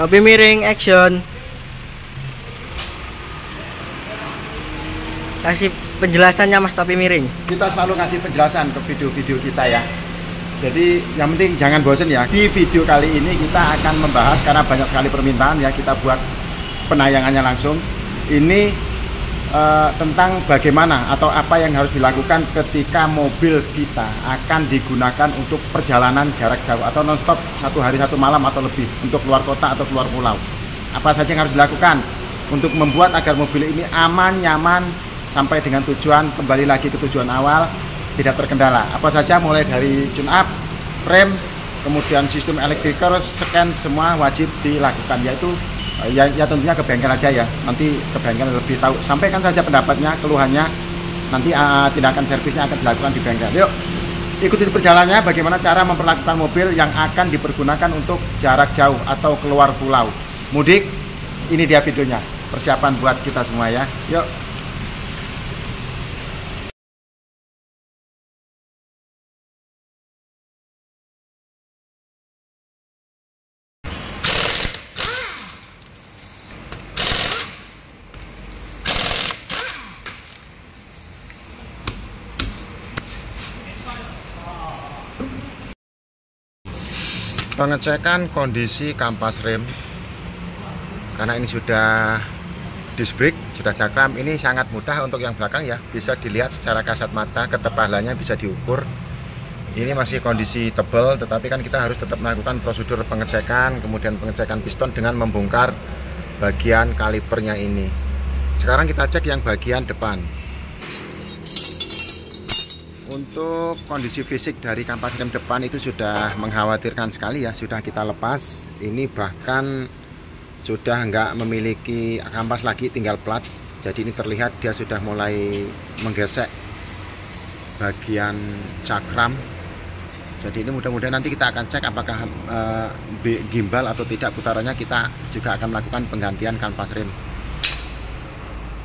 Topi miring action. Kasih penjelasannya Mas Topi miring. Kita selalu kasih penjelasan ke video-video kita ya. Jadi yang penting jangan bosen ya. Di video kali ini kita akan membahas, karena banyak sekali permintaan ya, kita buat penayangannya langsung. Ini tentang bagaimana atau apa yang harus dilakukan ketika mobil kita akan digunakan untuk perjalanan jarak jauh atau non-stop 1 hari 1 malam atau lebih untuk keluar kota atau keluar pulau. Apa saja yang harus dilakukan untuk membuat agar mobil ini aman, nyaman sampai dengan tujuan, kembali lagi ke tujuan awal, tidak terkendala. Apa saja mulai dari tune up, rem, kemudian sistem elektriker, scan, semua wajib dilakukan, yaitu ya tentunya ke bengkel aja ya, nanti ke bengkel lebih tahu. Sampaikan saja pendapatnya, keluhannya, nanti tindakan servisnya akan dilakukan di bengkel. Yuk ikuti perjalanannya bagaimana cara memperlakukan mobil yang akan dipergunakan untuk jarak jauh atau keluar pulau mudik. Ini dia videonya, persiapan buat kita semua ya. Yuk. Pengecekan kondisi kampas rem, karena ini sudah disc brake, sudah cakram. Ini sangat mudah untuk yang belakang ya, bisa dilihat secara kasat mata, ketebalannya bisa diukur. Ini masih kondisi tebal, tetapi kan kita harus tetap melakukan prosedur pengecekan, kemudian pengecekan piston dengan membongkar bagian kalipernya ini. Sekarang kita cek yang bagian depan. Untuk kondisi fisik dari kampas rem depan itu sudah mengkhawatirkan sekali ya, sudah kita lepas. Ini bahkan sudah nggak memiliki kampas lagi, tinggal plat. Jadi ini terlihat dia sudah mulai menggesek bagian cakram. Jadi ini mudah-mudahan nanti kita akan cek apakah gimbal atau tidak putarannya. Kita juga akan melakukan penggantian kampas rem.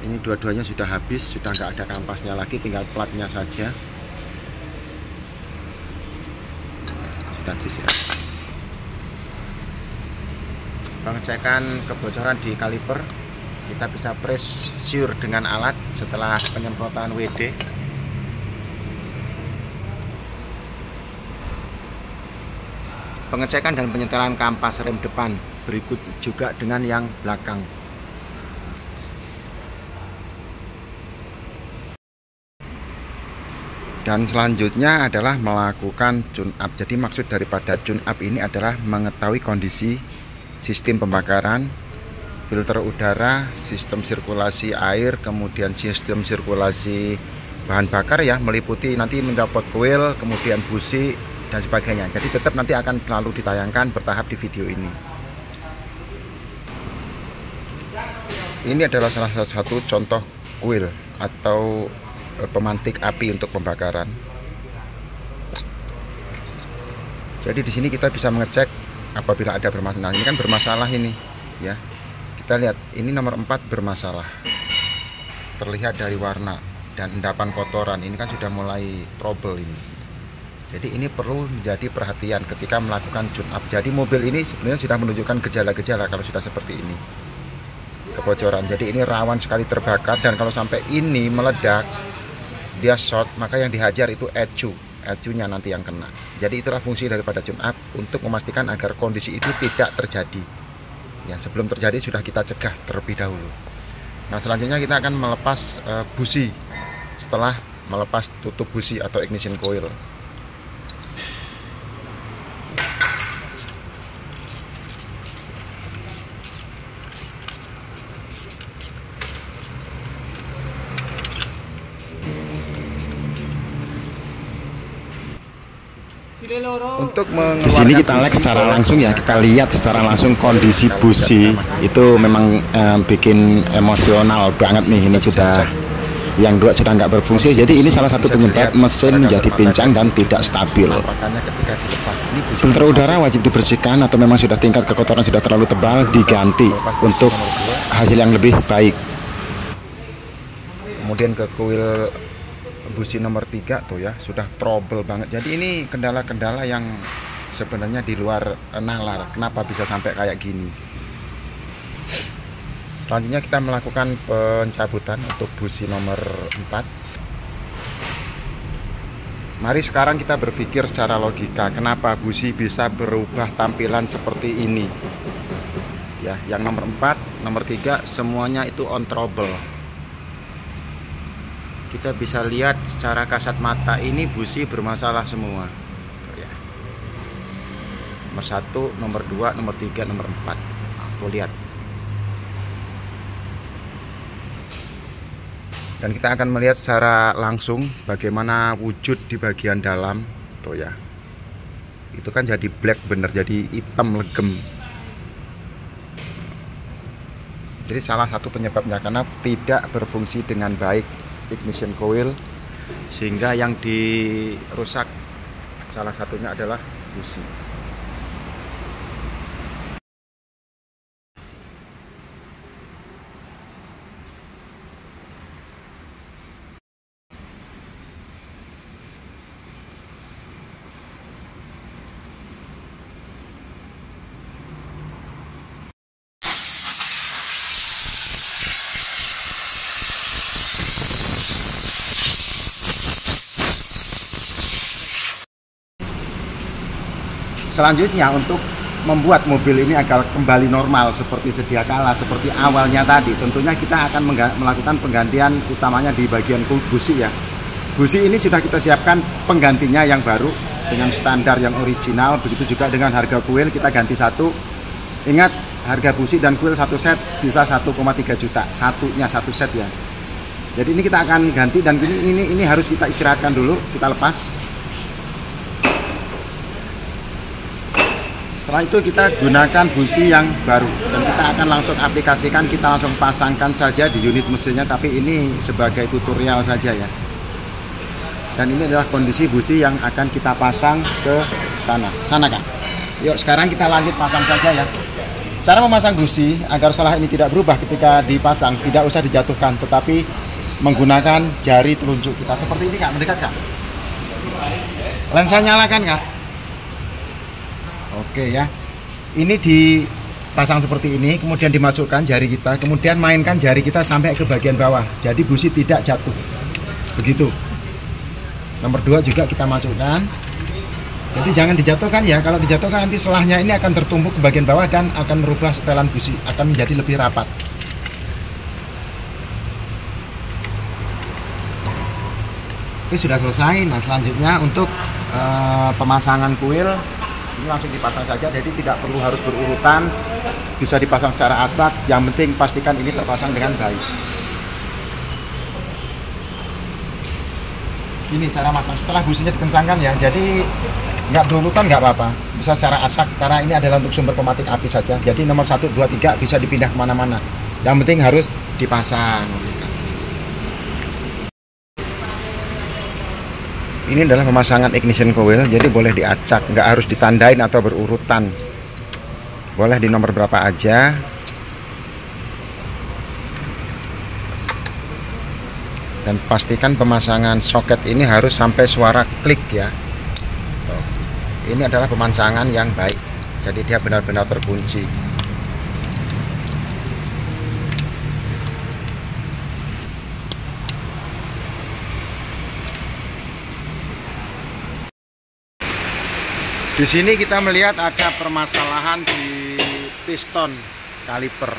Ini dua-duanya sudah habis, sudah nggak ada kampasnya lagi, tinggal platnya saja. Habis ya. Pengecekan kebocoran di kaliper, kita bisa pressure dengan alat setelah penyemprotan WD. Pengecekan dan penyetelan kampas rem depan, berikut juga dengan yang belakang. Dan selanjutnya adalah melakukan tune up. Jadi maksud daripada tune up ini adalah mengetahui kondisi sistem pembakaran, filter udara, sistem sirkulasi air, kemudian sistem sirkulasi bahan bakar ya, meliputi nanti mencopot koil, kemudian busi dan sebagainya. Jadi tetap nanti akan selalu ditayangkan bertahap di video ini. Ini adalah salah satu contoh koil atau pemantik api untuk pembakaran. Jadi di sini kita bisa mengecek apabila ada bermasalah. Ini kan bermasalah ini ya. Kita lihat ini nomor 4 bermasalah. Terlihat dari warna dan endapan kotoran. Ini kan sudah mulai trouble ini. Jadi ini perlu menjadi perhatian ketika melakukan tune up. Jadi mobil ini sebenarnya sudah menunjukkan gejala-gejala kalau sudah seperti ini. Kebocoran. Jadi ini rawan sekali terbakar, dan kalau sampai ini meledak, dia short, maka yang dihajar itu ecunya nanti yang kena. Jadi itulah fungsi daripada tune up, untuk memastikan agar kondisi itu tidak terjadi ya. Sebelum terjadi sudah kita cegah terlebih dahulu. Nah selanjutnya kita akan melepas busi. Setelah melepas tutup busi atau ignition coil, untuk di sini kita lihat secara langsung ya, kita lihat secara langsung kondisi busi itu memang bikin emosional banget nih. Ini sudah yang dua sudah nggak berfungsi, jadi ini salah satu penyebab mesin menjadi pincang dan tidak stabil. Filter udara wajib dibersihkan, atau memang sudah tingkat kekotoran sudah terlalu tebal, diganti untuk hasil yang lebih baik. Kemudian ke kuil busi nomor 3 tuh ya, sudah trouble banget. Jadi ini kendala-kendala yang sebenarnya di luar nalar. Kenapa bisa sampai kayak gini? Selanjutnya kita melakukan pencabutan untuk busi nomor 4. Mari sekarang kita berpikir secara logika, kenapa busi bisa berubah tampilan seperti ini. Ya, yang nomor 4, nomor 3 semuanya itu on trouble. Kita bisa lihat secara kasat mata ini busi bermasalah semua. Ya. Nomor 1, nomor 2, nomor 3, nomor 4. Nah, tuh lihat. Dan kita akan melihat secara langsung bagaimana wujud di bagian dalam. Tuh ya. Itu kan jadi black bener, jadi hitam legem. Jadi salah satu penyebabnya karena tidak berfungsi dengan baik ignition coil, sehingga yang dirusak salah satunya adalah busi. Selanjutnya, untuk membuat mobil ini agar kembali normal seperti sedia kala, seperti awalnya tadi, tentunya kita akan melakukan penggantian utamanya di bagian busi ya. Busi ini sudah kita siapkan penggantinya yang baru dengan standar yang original, begitu juga dengan harga kuil kita ganti satu. Ingat, harga busi dan kuil satu set bisa 1,3 juta, satunya satu set ya. Jadi ini kita akan ganti, dan ini harus kita istirahatkan dulu, kita lepas. Setelah itu kita gunakan busi yang baru, dan kita akan langsung aplikasikan, kita langsung pasangkan saja di unit mesinnya, tapi ini sebagai tutorial saja ya. Dan ini adalah kondisi busi yang akan kita pasang ke sana Kak. Yuk sekarang kita lanjut pasang saja ya. Cara memasang busi agar salah ini tidak berubah ketika dipasang, tidak usah dijatuhkan, tetapi menggunakan jari telunjuk kita seperti ini Kak, mendekat Kak. Lensa nyalakan Kak. Oke ya, ini dipasang seperti ini, kemudian dimasukkan jari kita, kemudian mainkan jari kita sampai ke bagian bawah, jadi busi tidak jatuh, begitu. Nomor 2 juga kita masukkan, jadi jangan dijatuhkan ya, kalau dijatuhkan nanti selahnya ini akan tertumpuk ke bagian bawah dan akan merubah setelan busi, akan menjadi lebih rapat. Oke, sudah selesai. Nah selanjutnya untuk pemasangan kuil, ini langsung dipasang saja, jadi tidak perlu harus berurutan, bisa dipasang secara asat, yang penting pastikan ini terpasang dengan baik. Ini cara masang setelah businya dikencangkan ya, jadi nggak berurutan nggak apa-apa, bisa secara asat, karena ini adalah untuk sumber pematik api saja, jadi nomor 1, 2, 3 bisa dipindah kemana-mana, yang penting harus dipasang. Ini adalah pemasangan ignition coil, jadi boleh diacak, nggak harus ditandain atau berurutan. Boleh di nomor berapa aja. Dan pastikan pemasangan soket ini harus sampai suara klik ya. Ini adalah pemasangan yang baik, jadi dia benar-benar terkunci. Di sini kita melihat ada permasalahan di piston kaliper.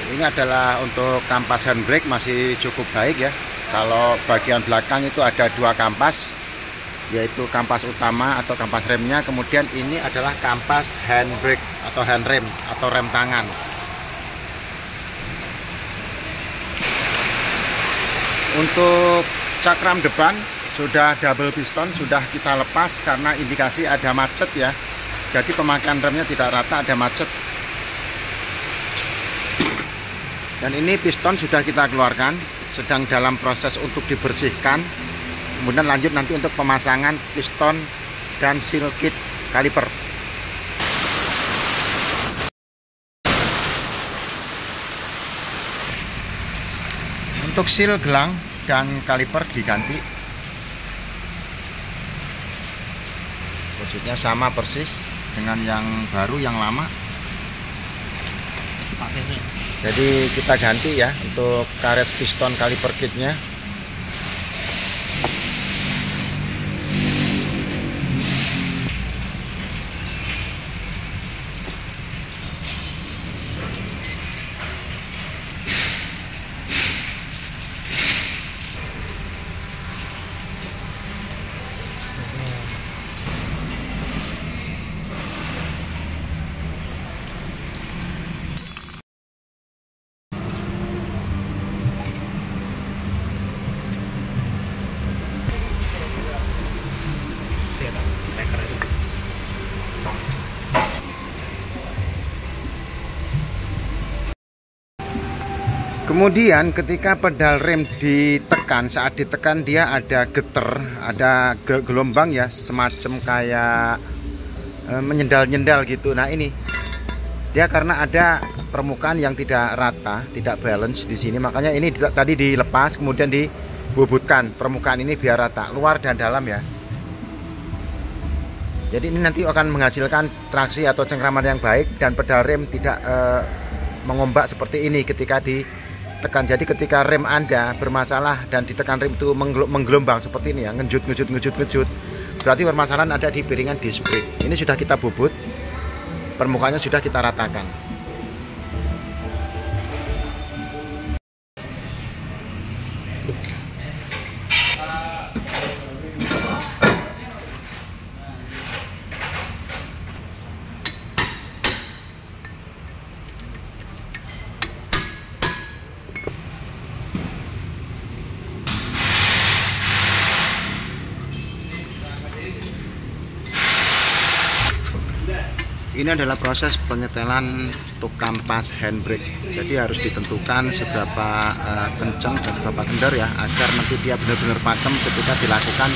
Ini adalah untuk kampas handbrake masih cukup baik ya. Kalau bagian belakang itu ada 2 kampas, yaitu kampas utama atau kampas remnya. Kemudian ini adalah kampas handbrake atau handrem atau rem tangan. Untuk cakram depan sudah double piston, sudah kita lepas karena indikasi ada macet ya. Jadi pemakaian remnya tidak rata, ada macet. Dan ini piston sudah kita keluarkan, sedang dalam proses untuk dibersihkan. Kemudian lanjut nanti untuk pemasangan piston dan seal kit kaliper. Untuk seal gelang dan kaliper diganti. Wujudnya sama persis dengan yang baru, yang lama. Jadi kita ganti ya untuk karet piston kaliper kitnya. Kemudian ketika pedal rem ditekan, saat ditekan dia ada getar, ada gelombang ya, semacam kayak menyendal-nyendal gitu. Nah ini dia karena ada permukaan yang tidak rata, tidak balance di sini, makanya ini tadi dilepas kemudian dibubutkan permukaan ini biar rata, luar dan dalam ya. Jadi ini nanti akan menghasilkan traksi atau cengkraman yang baik dan pedal rem tidak mengombak seperti ini ketika ditekan. Jadi ketika rem Anda bermasalah dan ditekan rem itu menggelombang seperti ini ya, ngejut, berarti permasalahan ada di piringan disc brake. Ini sudah kita bubut, permukaannya sudah kita ratakan. Ini adalah proses penyetelan untuk kampas handbrake. Jadi harus ditentukan seberapa kencang dan seberapa kendor ya, agar nanti dia benar-benar pakem ketika dilakukan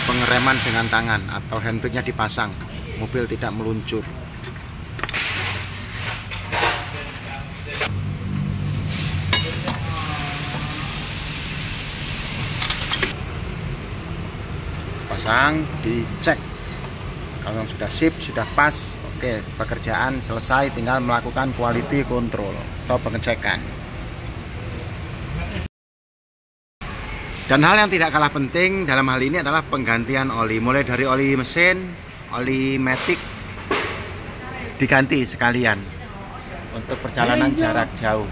pengereman dengan tangan atau handbrake-nya dipasang, mobil tidak meluncur. Pasang, dicek. Kalau sudah sip, sudah pas, oke, pekerjaan selesai, tinggal melakukan quality control atau pengecekan. Dan hal yang tidak kalah penting dalam hal ini adalah penggantian oli. Mulai dari oli mesin, oli matic diganti sekalian untuk perjalanan jarak jauh.